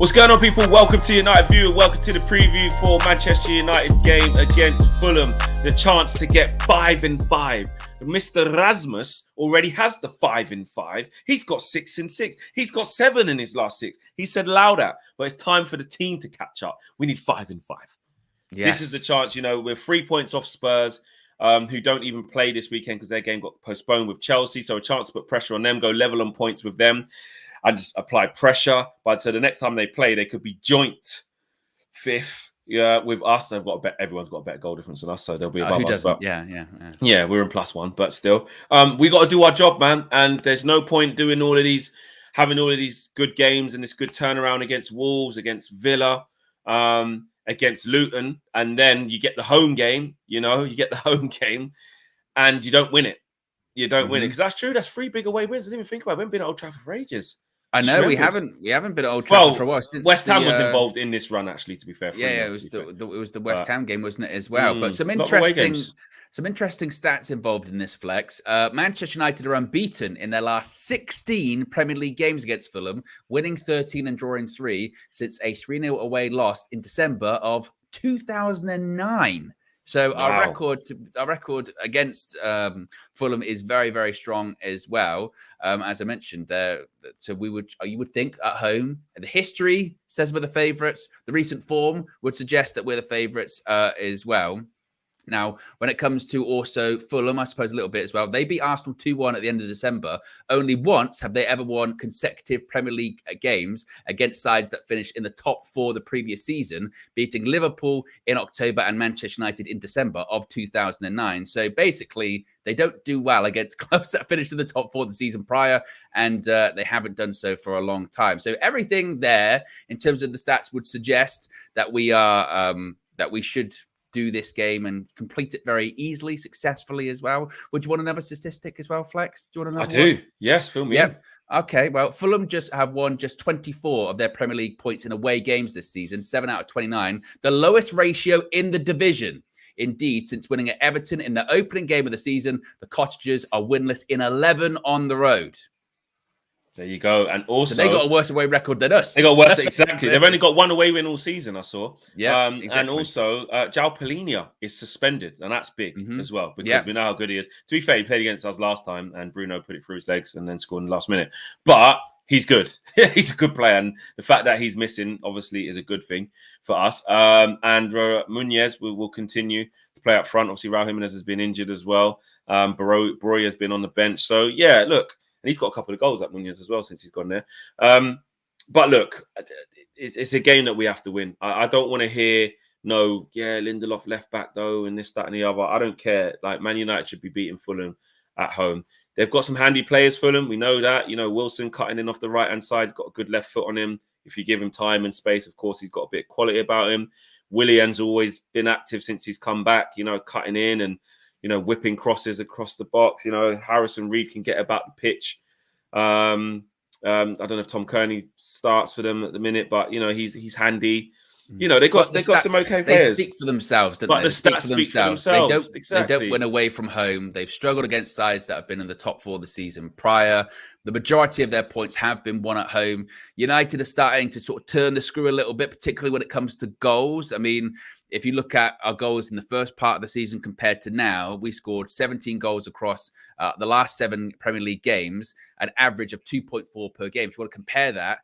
What's going on, people? Welcome to United View and welcome to the preview for Manchester United game against Fulham. The chance to get 5-5. Mr. Rasmus already has the 5-5. He's got 6-6. He's got 7 in his last 6. He said loud out, but it's time for the team to catch up. We need 5-5. Yes. This is the chance, we're 3 points off Spurs, who don't even play this weekend because their game got postponed with Chelsea. So a chance to put pressure on them, go level on points with them. And just apply pressure. But so the next time they play, they could be joint 5th with us. They've got everyone's got a better goal difference than us, so they'll be above us. But yeah, we're in +1, but still, we got to do our job, man. And there's no point doing having all of these good games and this good turnaround against Wolves, against Villa, against Luton, and then you get the home game. And you don't win it. You don't win it because that's true. That's 3 big away wins. I didn't even think about it. We haven't been at Old Trafford for ages. I know we haven't been at Old Trafford for a while. Since West Ham was involved in this run, actually. To be fair, it was the West Ham game, wasn't it, as well? But some interesting stats involved in this flex. Manchester United are unbeaten in their last 16 Premier League games against Fulham, winning 13 and drawing 3 since a 3-0 away loss in December of 2009. So our record against Fulham is very, very strong as well. As I mentioned there, so you would think at home, the history says we're the favourites. The recent form would suggest that we're the favourites as well. Now, when it comes to also Fulham, I suppose a little bit as well, they beat Arsenal 2-1 at the end of December. Only once have they ever won consecutive Premier League games against sides that finished in the top 4 the previous season, beating Liverpool in October and Manchester United in December of 2009. So basically, they don't do well against clubs that finished in the top 4 the season prior, and they haven't done so for a long time. So everything there in terms of the stats would suggest that we should do this game and complete it very easily, successfully as well. Would you want another statistic as well, Flex? Do you want another one? I do. Yes, fill me in. Okay, well, Fulham have won just 24 of their Premier League points in away games this season, 7 out of 29, the lowest ratio in the division. Indeed, since winning at Everton in the opening game of the season, the Cottagers are winless in 11 on the road. There you go. And also, so they got a worse away record than us. They got worse, exactly. They've only got 1 away win all season, I saw. Yeah, exactly. And also, João Palhinha is suspended, and that's big as well, because we know how good he is. To be fair, he played against us last time, and Bruno put it through his legs and then scored in the last minute. But he's good. He's a good player, and the fact that he's missing, obviously, is a good thing for us. And Muniz will continue to play up front. Obviously, Raul Jimenez has been injured as well. Broy has been on the bench. So, yeah, look. And he's got a couple of goals at Muniz as well since he's gone there. But look, it's a game that we have to win. I don't want to hear, Lindelof left back though, and this, that, and the other. I don't care. Like, Man United should be beating Fulham at home. They've got some handy players, Fulham. We know that. Wilson cutting in off the right-hand side. He's got a good left foot on him. If you give him time and space, of course, he's got a bit of quality about him. Willian's always been active since he's come back, cutting in and whipping crosses across the box. Harrison Reed can get about the pitch. I don't know if Tom Kearney starts for them at the minute, but he's handy. They got some okay players. They speak for themselves, don't they? The stats speak for themselves. They don't win away from home. They've struggled against sides that have been in the top 4 the season prior. The majority of their points have been won at home. United are starting to sort of turn the screw a little bit, particularly when it comes to goals. I mean, if you look at our goals in the first part of the season compared to now, we scored 17 goals across the last 7 Premier League games, an average of 2.4 per game. If you want to compare that,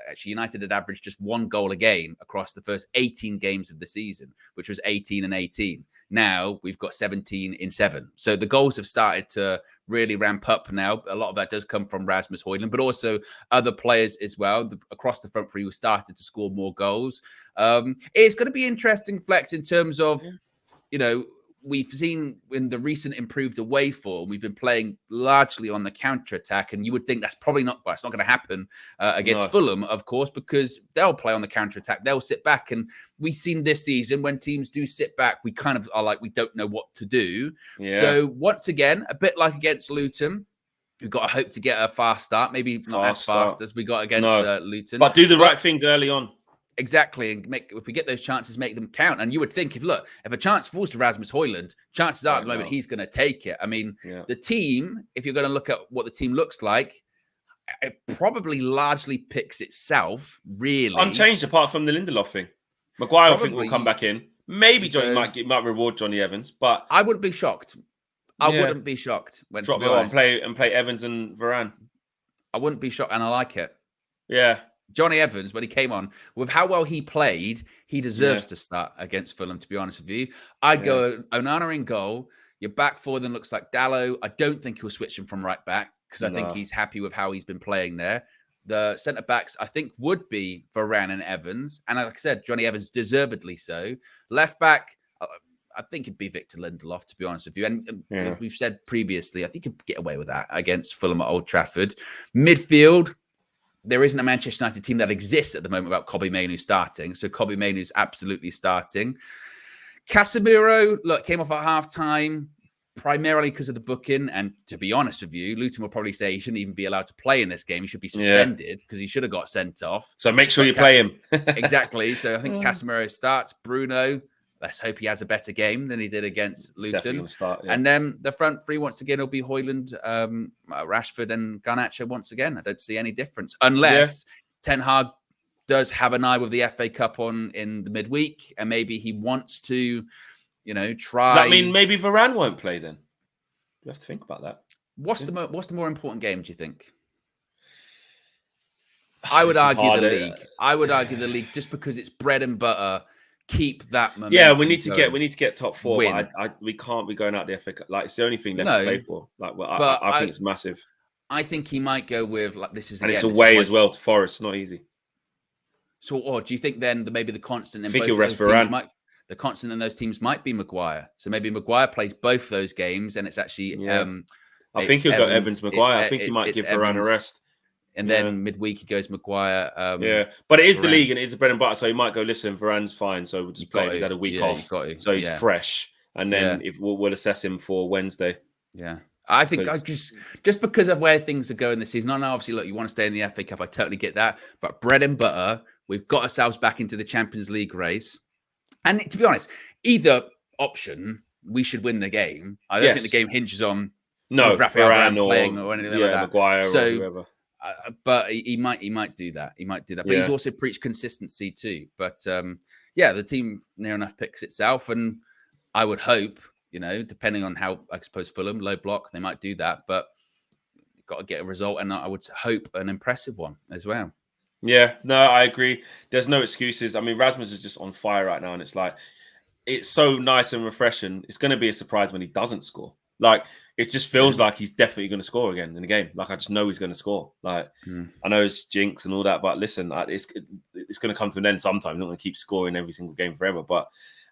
actually United had averaged just 1 goal a game across the first 18 games of the season, which was 18 and 18. Now we've got 17 in 7. So the goals have started to really ramp up now. A lot of that does come from Rasmus HOJLUND, but also other players as well. Across the front three, we started to score more goals. It's going to be interesting, Flex, in terms of, we've seen in the recent improved away form, we've been playing largely on the counter-attack, and you would think that's probably not, it's not going to happen against Fulham, of course, because they'll play on the counter-attack. They'll sit back, and we've seen this season when teams do sit back, we kind of are like, we don't know what to do. Yeah. So once again, a bit like against Luton, we've got to hope to get a fast start, maybe not as fast as we got against Luton. But do the right things early on. Exactly, and if we get those chances, make them count. And you would think, if a chance falls to Rasmus HOJLUND, chances are at the moment he's going to take it. I mean, the team, if you're going to look at what the team looks like, it probably largely picks itself, really. It's unchanged apart from the Lindelof thing. Maguire, I think, will come back in. Maybe Johnny might reward Johnny Evans, but I wouldn't be shocked. I wouldn't be shocked when drop Will and play Evans and Varane. I wouldn't be shocked, and I like it. Yeah. Johnny Evans, when he came on, with how well he played, he deserves to start against Fulham, to be honest with you. I'd go Onana in goal. Your back four then looks like Dalot. I don't think he'll switch him from right back because I think he's happy with how he's been playing there. The centre-backs, I think, would be Varane and Evans. And like I said, Johnny Evans, deservedly so. Left back, I think it'd be Victor Lindelof, to be honest with you. And we've said previously, I think he'd get away with that against Fulham at Old Trafford. Midfield, there isn't a Manchester United team that exists at the moment without Kobbie Mainoo starting. So Kobbie Mainoo's absolutely starting. Casemiro, look, came off at half-time primarily because of the booking. And to be honest with you, Luton will probably say he shouldn't even be allowed to play in this game. He should be suspended because he should have got sent off. So make sure you play him. Exactly. So I think Casemiro starts. Bruno, let's hope he has a better game than he did against Luton. And then the front three, once again, will be Højlund, Rashford and Garnacho once again. I don't see any difference. Unless Ten Hag does have an eye with the FA Cup on in the midweek and maybe he wants to, try. Does that mean maybe Varane won't play then? You have to think about that. What's the more important game, do you think? I would argue the league. I would argue the league just because it's bread and butter. Keep that momentum. Yeah, we need to get top four. But we can't be going out the FA Cup. Like it's the only thing left to play for. Like, I think it's massive. I think he might go with this is, and it's away as well to Forest. Not easy. So, or do you think then that maybe the constant in both those teams the constant in those teams might be Maguire? So maybe Maguire plays both those games, and it's actually. I think he'll go Evans Maguire. I think he might give Varane a rest. And then midweek he goes Maguire. But it is Varane. The league and it is the bread and butter. So he might go, listen, Varane's fine. So we'll just play him. He's had a week off. So he's fresh. And then if we'll assess him for Wednesday. Yeah. I think just because of where things are going this season. I know, obviously, look, you want to stay in the FA Cup. I totally get that. But bread and butter, we've got ourselves back into the Champions League race. And to be honest, either option, we should win the game. I don't think the game hinges on Rafael Varane playing or anything like that. Maguire or whoever. But he might do that. He might do that. But he's also preached consistency too. But the team near enough picks itself. And I would hope, depending on how, I suppose, Fulham, low block, they might do that. But you've got to get a result. And I would hope an impressive one as well. Yeah, no, I agree. There's no excuses. I mean, Rasmus is just on fire right now. And it's like, it's so nice and refreshing. It's going to be a surprise when he doesn't score. Like, it just feels like he's definitely going to score again in the game. Like, I just know he's going to score. Like, I know it's jinx and all that, but listen, it's going to come to an end sometime. He's not going to keep scoring every single game forever,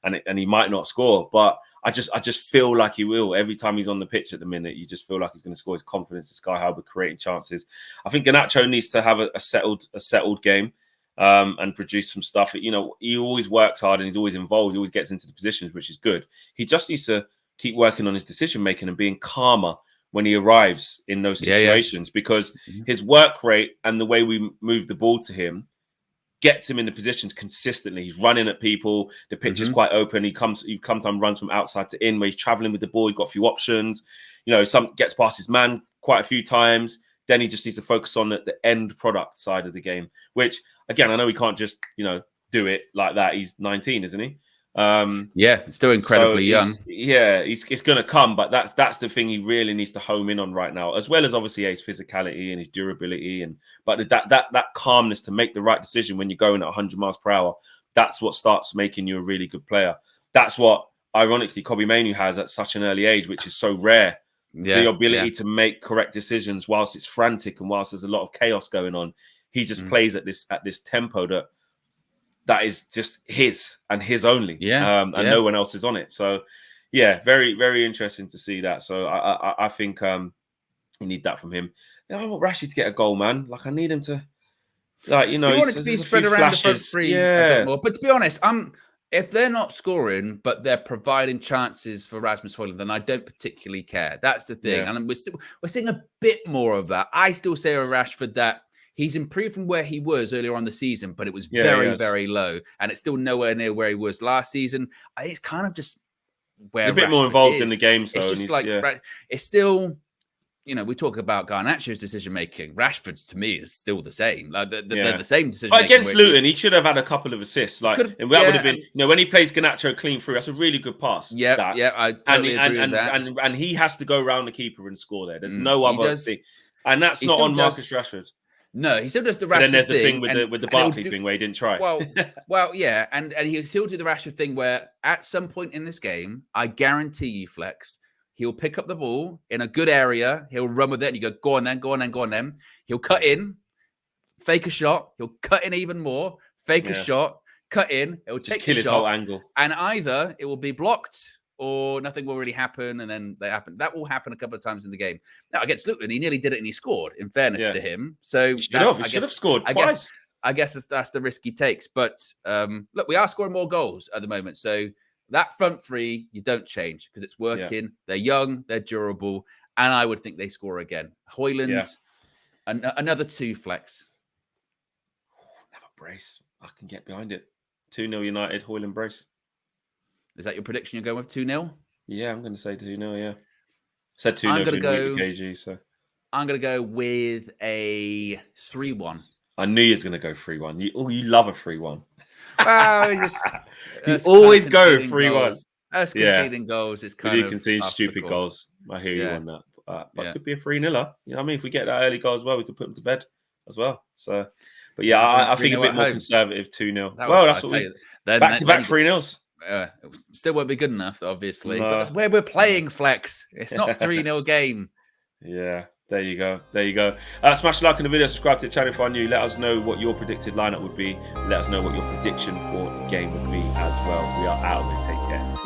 and he might not score. But I just feel like he will. Every time he's on the pitch at the minute, you just feel like he's going to score. His confidence is sky high with creating chances. I think Garnacho needs to have a settled game and produce some stuff. He always works hard and he's always involved. He always gets into the positions, which is good. He just needs to keep working on his decision making and being calmer when he arrives in those situations because his work rate and the way we move the ball to him gets him in the positions consistently. He's running at people. The pitch is quite open. He sometimes runs from outside to in where he's traveling with the ball. He's got a few options. Some gets past his man quite a few times. Then he just needs to focus on the end product side of the game, which again, I know he can't just, do it like that. He's 19, isn't he? Still incredibly young. It's going to come, but that's the thing he really needs to home in on right now, as well as obviously his physicality and his durability, but that calmness to make the right decision when you're going at 100 miles per hour. That's what starts making you a really good player. That's what, ironically, Kobbie Mainoo has at such an early age, which is so rare. The ability to make correct decisions whilst it's frantic and whilst there's a lot of chaos going on. He just plays at this tempo that is just his and his only. And no one else is on it. So, very, very interesting to see that. So I think you need that from him. I want Rashid to get a goal, man. Like, I need him to, you want it to be spread around the front three a bit more. But to be honest, if they're not scoring, but they're providing chances for Rasmus Højlund, then I don't particularly care. That's the thing. And we're seeing a bit more of that. I still say with Rashford that he's improved from where he was earlier on the season, but it was very, very low. And it's still nowhere near where he was last season. It's kind of just where he's a bit more involved in the game. So it's just it's still we talk about Garnacho's decision making. Rashford's to me is still the same. Like they're the same decision. But against Luton, he should have had a couple of assists. Like that would have been, when he plays Garnacho clean through, that's a really good pass. I totally agree with that. And he has to go round the keeper and score there. There's no other thing, and that's not on Marcus Rashford. No, he still does the Rashford thing. And then there's the thing with the Barkley thing where he didn't try. Well, yeah, and he'll still do the Rashford thing where at some point in this game, I guarantee you, Flex, he'll pick up the ball in a good area. He'll run with it, and you go on then. He'll cut in, fake a shot. He'll cut in even more, fake a shot, cut in. It'll just take kill the his shot, whole angle, and either it will be blocked or nothing will really happen, and then they happen. That will happen a couple of times in the game. Now against Luton, he nearly did it and he scored. In fairness to him, so he should have scored twice. I guess that's the risk he takes. But look, we are scoring more goals at the moment, so that front three you don't change because it's working. Yeah. They're young, they're durable, and I would think they score again. HOJLUND, another 2, Flex. Another brace. I can get behind it. 2-0 United. HOJLUND brace. Is that your prediction? You're going with 2-0? Yeah, I'm going to say 2-0, yeah. I said 2-0 to KG, so. I'm going to go with a 3-1. I knew you was going to go 3-1. You love a 3-1. Well, you always go 3-1. Us conceding goals is kind of... You concede stupid goals. I hear you on that. But it could be a 3-0. You know what I mean? If we get that early goal as well, we could put them to bed as well. So, but yeah, I think a bit more conservative 2-0. Well, that's what we... Back-to-back 3-0s. It still won't be good enough, obviously. No. But that's where we're playing, Flex. It's not a 3-0 game. Yeah, there you go. Smash the like on the video, subscribe to the channel if you're new. Let us know what your predicted lineup would be. Let us know what your prediction for the game would be as well. We are out of it. Take care.